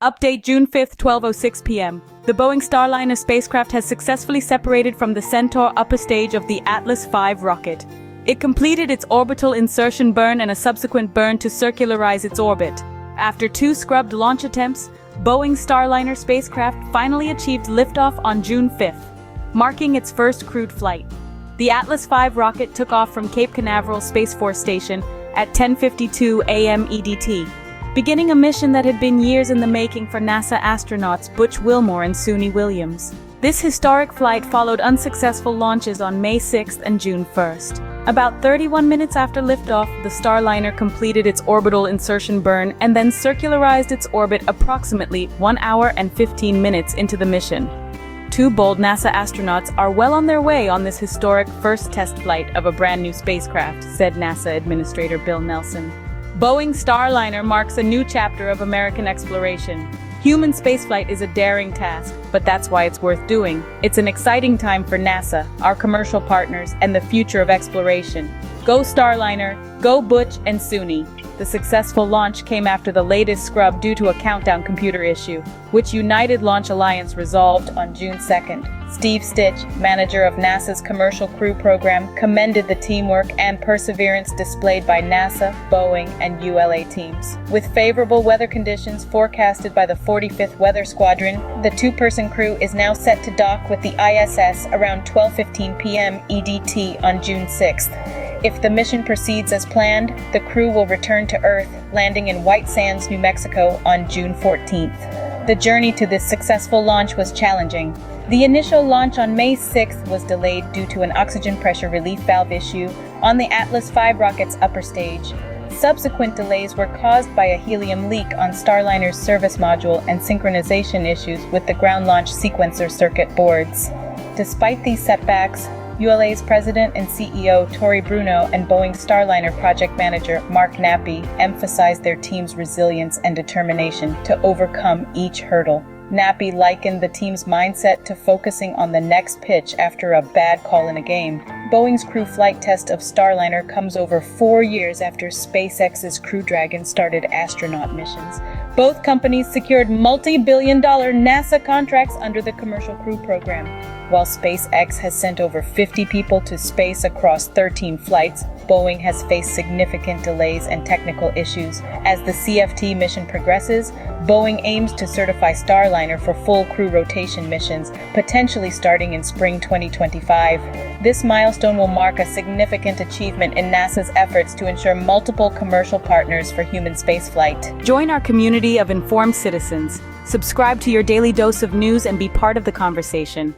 Update June 5, 12:06 p.m. The Boeing Starliner spacecraft has successfully separated from the Centaur upper stage of the Atlas V rocket. It completed its orbital insertion burn and a subsequent burn to circularize its orbit. After 2 scrubbed launch attempts, Boeing Starliner spacecraft finally achieved liftoff on June 5th, marking its first crewed flight. The Atlas V rocket took off from Cape Canaveral Space Force Station at 10:52 a.m. EDT, beginning a mission that had been years in the making for NASA astronauts Butch, Wilmore and Suni Williams. This historic flight followed unsuccessful launches on May 6th and June 1st. About 31 minutes after liftoff, the Starliner completed its orbital insertion burn and then circularized its orbit approximately 1 hour and 15 minutes into the mission. 2 bold NASA astronauts are well on their way on this historic first test flight of a brand new spacecraft, said NASA Administrator Bill Nelson. Boeing Starliner marks a new chapter of American exploration. Human spaceflight is a daring task, but that's why it's worth doing. It's an exciting time for NASA, our commercial partners, and the future of exploration. Go Starliner, go Butch and Suni. The successful launch came after the latest scrub due to a countdown computer issue, which United Launch Alliance resolved on June 2nd. Steve Stitch, manager of NASA's Commercial Crew Program, commended the teamwork and perseverance displayed by NASA, Boeing, and ULA teams. With favorable weather conditions forecasted by the 45th Weather Squadron, the 2-person crew is now set to dock with the ISS around 12:15 p.m. EDT on June 6th. If the mission proceeds as planned, the crew will return to Earth, landing in White Sands, New Mexico on June 14th. The journey to this successful launch was challenging. The initial launch on May 6th was delayed due to an oxygen pressure relief valve issue on the Atlas V rocket's upper stage. Subsequent delays were caused by a helium leak on Starliner's service module and synchronization issues with the ground launch sequencer circuit boards. Despite these setbacks, ULA's president and CEO Tory Bruno and Boeing Starliner project manager Mark Nappi emphasized their team's resilience and determination to overcome each hurdle. Nappi likened the team's mindset to focusing on the next pitch after a bad call in a game. Boeing's crew flight test of Starliner comes over 4 years after SpaceX's Crew Dragon started astronaut missions. Both companies secured multi-billion-dollar NASA contracts under the Commercial Crew Program. While SpaceX has sent over 50 people to space across 13 flights, Boeing has faced significant delays and technical issues. As the CFT mission progresses, Boeing aims to certify Starliner for full crew rotation missions, potentially starting in spring 2025. This milestone will mark a significant achievement in NASA's efforts to ensure multiple commercial partners for human spaceflight. Join our community of informed citizens. Subscribe to your daily dose of news and be part of the conversation.